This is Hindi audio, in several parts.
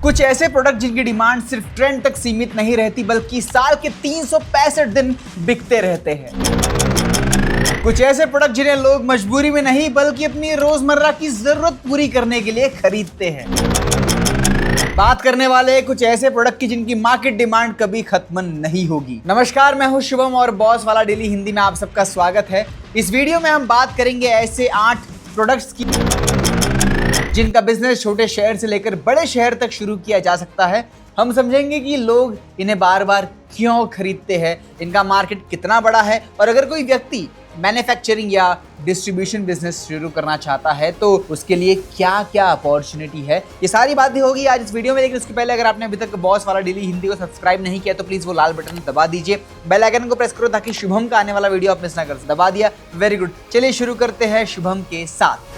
कुछ ऐसे प्रोडक्ट जिनकी डिमांड सिर्फ ट्रेंड तक सीमित नहीं रहती बल्कि साल के 365 दिन बिकते रहते हैं। कुछ ऐसे प्रोडक्ट जिन्हें लोग मजबूरी में नहीं बल्कि अपनी रोजमर्रा की जरूरत पूरी करने के लिए खरीदते हैं। बात करने वाले कुछ ऐसे प्रोडक्ट की जिनकी मार्केट डिमांड कभी खत्म नहीं होगी। नमस्कार, मैं हूं शुभम और बॉस वाला डेली हिंदी में आप सबका स्वागत है। इस वीडियो में हम बात करेंगे ऐसे 8 प्रोडक्ट्स की जिनका बिजनेस छोटे शहर से लेकर बड़े शहर तक शुरू किया जा सकता है। हम समझेंगे कि लोग इन्हें बार बार क्यों खरीदते हैं, इनका मार्केट कितना बड़ा है और अगर कोई व्यक्ति मैन्युफैक्चरिंग या डिस्ट्रीब्यूशन बिजनेस शुरू करना चाहता है तो उसके लिए क्या क्या अपॉर्चुनिटी है, ये सारी बातें होगी आज इस वीडियो में। लेकिन उसके पहले अगर आपने अभी तक बॉस वाला डेली हिंदी को सब्सक्राइब नहीं किया तो प्लीज वो लाल बटन दबा दीजिए, बेल आइकन को प्रेस करो ताकि शुभम का आने वाला वीडियो आप मिस ना कर। दबा दिया, वेरी गुड। चलिए शुरू करते हैं शुभम के साथ।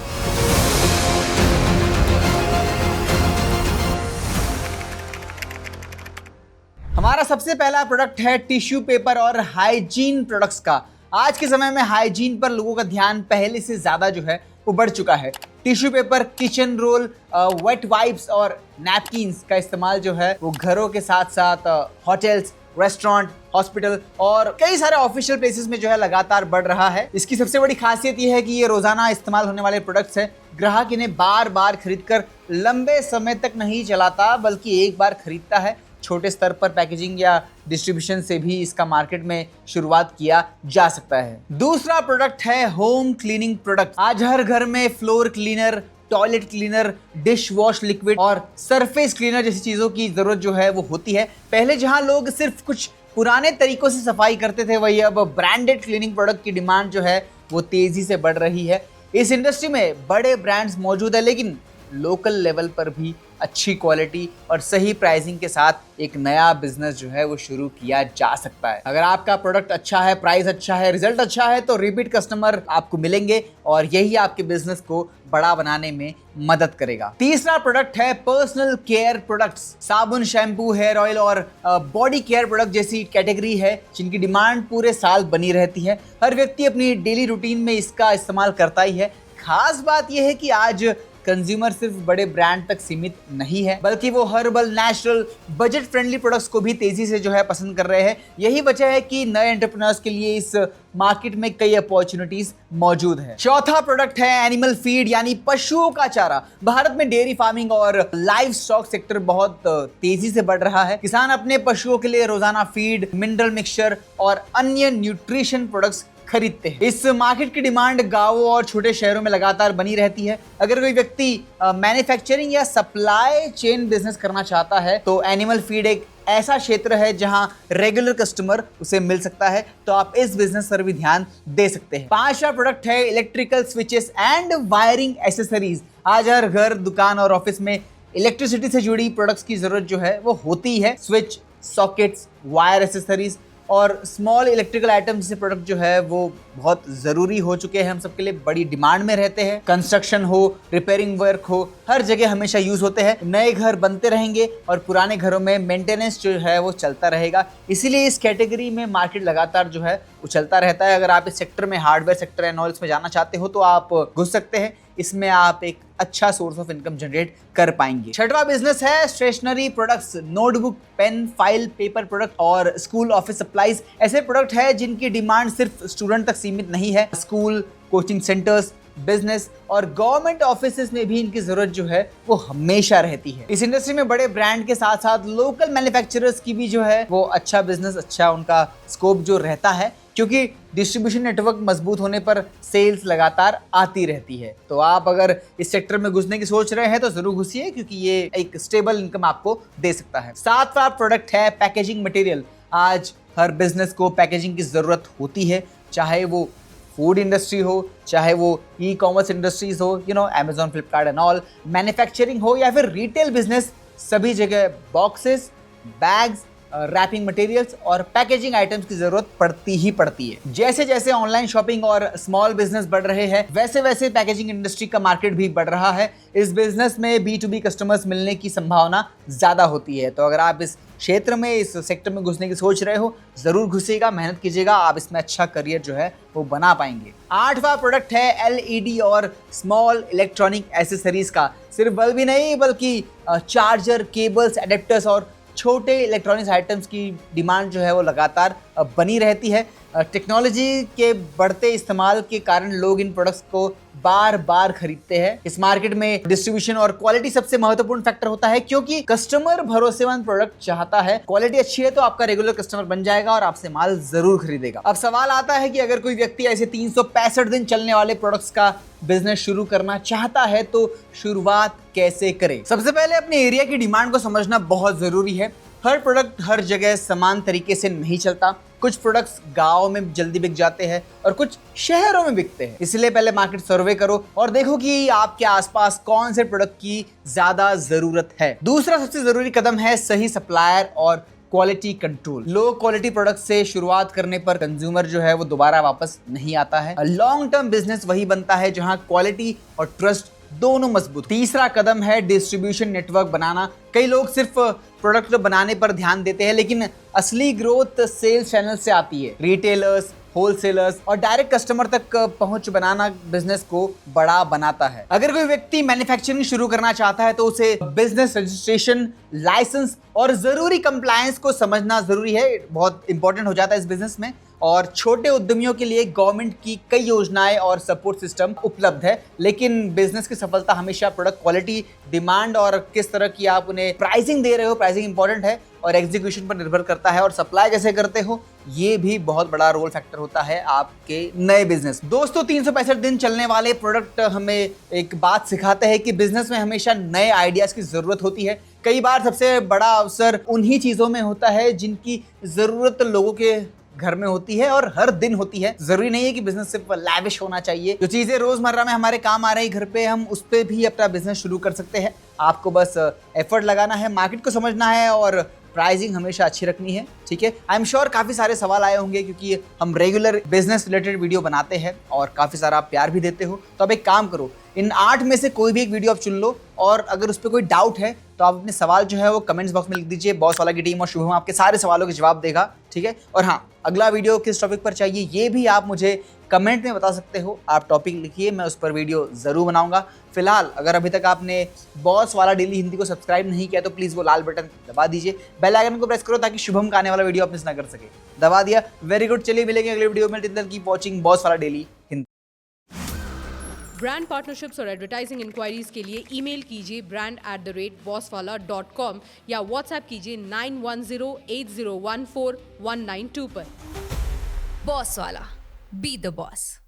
हमारा सबसे पहला प्रोडक्ट है टिश्यू पेपर और हाइजीन प्रोडक्ट्स का। आज के समय में हाइजीन पर लोगों का ध्यान पहले से ज्यादा जो है वो बढ़ चुका है। Tissue paper, kitchen roll, wet wipes और नैपकिन्स का इस्तेमाल जो है वो घरों के साथ साथ होटल्स, रेस्टोरेंट, हॉस्पिटल और कई सारे ऑफिशियल प्लेसेस में जो है लगातार बढ़ रहा है। इसकी सबसे बड़ी खासियत ये है कि ये रोजाना इस्तेमाल होने वाले प्रोडक्ट्स हैं। ग्राहक इन्हें बार बार खरीदकर लंबे समय तक नहीं चलाता बल्कि एक बार खरीदता है। छोटे स्तर पर पैकेजिंग या डिस्ट्रीब्यूशन से भी इसका मार्केट में शुरुआत किया जा सकता है। दूसरा प्रोडक्ट है होम क्लीनिंग प्रोडक्ट। आज हर घर में floor cleaner, toilet cleaner, dish wash liquid और सरफेस क्लीनर जैसी चीजों की जरूरत जो है वो होती है। पहले जहां लोग सिर्फ कुछ पुराने तरीकों से सफाई करते थे वही अब ब्रांडेड क्लीनिंग प्रोडक्ट की डिमांड जो है वो तेजी से बढ़ रही है। इस इंडस्ट्री में बड़े ब्रांड्स मौजूद है लेकिन लोकल लेवल पर भी अच्छी क्वालिटी और सही प्राइसिंग के साथ एक नया बिजनेस जो है वो शुरू किया जा सकता है। अगर आपका प्रोडक्ट अच्छा है, प्राइस अच्छा है, रिजल्ट अच्छा है तो रिपीट कस्टमर आपको मिलेंगे और यही आपके बिजनेस को बड़ा बनाने में मदद करेगा। तीसरा प्रोडक्ट है पर्सनल केयर प्रोडक्ट्स। साबुन, शैम्पू, हेयर ऑयल और बॉडी केयर प्रोडक्ट जैसी कैटेगरी है जिनकी डिमांड पूरे साल बनी रहती है। हर व्यक्ति अपनी डेली रूटीन में इसका इस्तेमाल करता ही है। खास बात यह है कि आज कंज्यूमर सिर्फ बड़े ब्रांड तक सीमित नहीं है बल्कि वो herbal, natural, budget friendly products को भी तेजी से जो है पसंद कर रहे हैं। यही वजह है कि नए एंटरप्रेन्योर्स के लिए इस मार्केट में कई अपॉर्चुनिटीज मौजूद है। चौथा प्रोडक्ट है एनिमल फीड यानी पशुओं का चारा। भारत में डेयरी फार्मिंग और लाइव स्टॉक सेक्टर बहुत तेजी से बढ़ रहा है। किसान अपने पशुओं के लिए रोजाना फीड, मिनरल मिक्सचर और अन्य न्यूट्रिशन प्रोडक्ट्स खरीदते हैं। इस मार्केट की डिमांड गांवों और छोटे शहरों में लगातार बनी रहती है। अगर कोई व्यक्ति मैन्युफैक्चरिंग या सप्लाई चेन बिजनेस करना चाहता है तो एनिमल फीड एक ऐसा क्षेत्र है जहां रेगुलर कस्टमर उसे मिल सकता है, तो आप इस बिजनेस पर भी ध्यान दे सकते हैं। पांचवा प्रोडक्ट है electrical switches and wiring accessories. आज हर घर, दुकान और ऑफिस में इलेक्ट्रिसिटी से जुड़ी प्रोडक्ट्स की जरूरत जो है वो होती है। स्विच, सॉकेट्स, वायर एसेसरीज और स्मॉल इलेक्ट्रिकल आइटम जैसे प्रोडक्ट जो है वो बहुत ज़रूरी हो चुके हैं, हम सबके लिए बड़ी डिमांड में रहते हैं। कंस्ट्रक्शन हो, रिपेयरिंग वर्क हो, हर जगह हमेशा यूज़ होते हैं। नए घर बनते रहेंगे और पुराने घरों में मेंटेनेंस जो है वो चलता रहेगा। इसीलिए इस कैटेगरी में मार्केट लगातार जो है वो चलता रहता है। अगर आप इस सेक्टर में, हार्डवेयर सेक्टर एंड ऑल में जाना चाहते हो तो आप घुस सकते हैं। इसमें आप एक अच्छा सोर्स ऑफ इनकम जनरेट कर पाएंगे। छठवां बिजनेस है stationery products. Notebook, pen, file, paper product और स्कूल ऑफिस सप्लाईज ऐसे प्रोडक्ट है जिनकी डिमांड सिर्फ स्टूडेंट तक सीमित नहीं है। स्कूल, कोचिंग सेंटर्स, बिजनेस और गवर्नमेंट ऑफिसेस में भी इनकी जरूरत जो है वो हमेशा रहती है। इस इंडस्ट्री में बड़े ब्रांड के साथ साथ लोकल मैन्युफैक्चरर्स की भी जो है वो अच्छा बिजनेस, अच्छा उनका स्कोप जो रहता है क्योंकि डिस्ट्रीब्यूशन नेटवर्क मजबूत होने पर सेल्स लगातार आती रहती है। तो आप अगर इस सेक्टर में घुसने की सोच रहे हैं तो जरूर घुसिए क्योंकि ये एक स्टेबल इनकम आपको दे सकता है। सातवां प्रोडक्ट है पैकेजिंग मटेरियल। आज हर बिजनेस को पैकेजिंग की जरूरत होती है, चाहे वो फूड इंडस्ट्री हो, चाहे वो ई कॉमर्स इंडस्ट्रीज हो, Amazon, Flipkart and all, manufacturing हो या फिर रिटेल बिजनेस, सभी जगह बॉक्सेस, बैग्स, रैपिंग मटेरियल्स और पैकेजिंग आइटम्स की जरूरत पड़ती ही पड़ती है। जैसे जैसे ऑनलाइन शॉपिंग और स्मॉल बिजनेस बढ़ रहे हैं, वैसे वैसे पैकेजिंग इंडस्ट्री का मार्केट भी बढ़ रहा है। इस बिजनेस में B2B कस्टमर्स मिलने की संभावना ज्यादा होती है। तो अगर आप इस क्षेत्र में, इस सेक्टर में घुसने की सोच रहे हो, जरूर घुसिएगा, मेहनत कीजिएगा, आप इसमें अच्छा करियर जो है वो बना पाएंगे। 8वां प्रोडक्ट है LED और स्मॉल इलेक्ट्रॉनिक एसेसरीज का। सिर्फ बल्ब ही नहीं बल्कि चार्जर, केबल्स, एडेप्टर्स और छोटे इलेक्ट्रॉनिक्स आइटम्स की डिमांड जो है वो लगातार बनी रहती है। टेक्नोलॉजी के बढ़ते इस्तेमाल के कारण लोग इन प्रोडक्ट्स को बार बार खरीदते हैं। इस मार्केट में डिस्ट्रीब्यूशन और क्वालिटी सबसे महत्वपूर्ण फैक्टर होता है, क्योंकि कस्टमर भरोसेमंद प्रोडक्ट चाहता है। क्वालिटी अच्छी है तो आपका रेगुलर कस्टमर बन जाएगा और आपसे माल जरूर खरीदेगा। अब सवाल आता है कि अगर कोई व्यक्ति ऐसे 365 दिन चलने वाले प्रोडक्ट्स का बिजनेस शुरू करना चाहता है तो शुरुआत कैसे करे? सबसे पहले अपने एरिया की डिमांड को समझना बहुत जरूरी है। हर प्रोडक्ट हर जगह समान तरीके से नहीं चलता। कुछ प्रोडक्ट्स गांव में जल्दी बिक जाते हैं और कुछ शहरों में बिकते हैं। इसलिए पहले मार्केट सर्वे करो और देखो कि आपके आसपास कौन से प्रोडक्ट की ज्यादा जरूरत है। दूसरा सबसे जरूरी कदम है सही सप्लायर और quality control. Low quality product से शुरुआत करने पर कंज्यूमर जो है वो दोबारा वापस नहीं आता है। लॉन्ग टर्म बिजनेस वही बनता है जहां क्वालिटी और ट्रस्ट दोनों मजबूत। तीसरा कदम है डिस्ट्रीब्यूशन नेटवर्क बनाना। कई लोग सिर्फ प्रोडक्ट बनाने पर ध्यान देते हैं, लेकिन असली ग्रोथ सेल्स चैनल से आती है। रिटेलर्स, होलसेलर्स और डायरेक्ट कस्टमर तक पहुंच बनाना बिजनेस को बड़ा बनाता है। अगर कोई व्यक्ति मैन्युफैक्चरिंग शुरू करना चाहता है तो उसे बिजनेस रजिस्ट्रेशन, लाइसेंस और जरूरी कंप्लायंस को समझना जरूरी है। बहुत इंपॉर्टेंट हो जाता है इस बिजनेस में। और छोटे उद्यमियों के लिए गवर्नमेंट की कई योजनाएं और सपोर्ट सिस्टम उपलब्ध है। लेकिन बिजनेस की सफलता हमेशा प्रोडक्ट क्वालिटी, डिमांड और किस तरह की आप उन्हें प्राइसिंग दे रहे हो, प्राइसिंग इंपॉर्टेंट है, और एग्जीक्यूशन पर निर्भर करता है। और सप्लाई कैसे करते हो ये भी बहुत बड़ा रोल फैक्टर होता है आपके नए बिजनेस। दोस्तों, 365 दिन चलने वाले प्रोडक्ट हमें एक बात सिखाते हैं कि बिजनेस में हमेशा नए आइडियाज की जरूरत होती है। कई बार सबसे बड़ा अवसर उन्हीं चीजों में होता है जिनकी जरूरत लोगों के घर में होती है और हर दिन होती है। जरूरी नहीं है कि बिजनेस सिर्फ लैविश होना चाहिए। जो चीजें रोजमर्रा में हमारे काम आ रही घर पे, हम उस पे भी अपना बिजनेस शुरू कर सकते हैं। आपको बस एफर्ट लगाना है, मार्केट को समझना है और प्राइसिंग हमेशा अच्छी रखनी है। ठीक है, आई एम श्योर काफी सारे सवाल आए होंगे क्योंकि हम रेगुलर बिजनेस रिलेटेड वीडियो बनाते हैं और काफी सारा आप प्यार भी देते हो। तो अब एक काम करो, इन 8 में से कोई भी एक वीडियो आप चुन लो और अगर उस पर कोई डाउट है तो आप अपने सवाल जो है वो कमेंट्स बॉक्स में लिख दीजिए। बॉस वाला की टीम और शुभम आपके सारे सवालों के जवाब देगा। ठीक है, और हाँ, अगला वीडियो किस टॉपिक पर चाहिए ये भी आप मुझे कमेंट में बता सकते हो। आप टॉपिक लिखिए, मैं उस पर वीडियो जरूर बनाऊंगा। फिलहाल अगर अभी तक आपने बॉस वाला डेली हिंदी को सब्सक्राइब नहीं किया तो प्लीज वो लाल बटन दबा दीजिए, बेल आइकन को प्रेस करो ताकि शुभम का आने वाला वीडियो आप मिस ना कर सके। दबा दिया, वेरी गुड। चलिए मिलेंगे अगले वीडियो में। Till then keep watching boss वाला डेली हिंदी। ब्रांड पार्टनरशिप्स और एडवर्टाइजिंग इंक्वायरीज के लिए ईमेल कीजिए brand@bosswala.com या व्हाट्सएप कीजिए 9108014192 पर। बॉस वाला, बी द बॉस।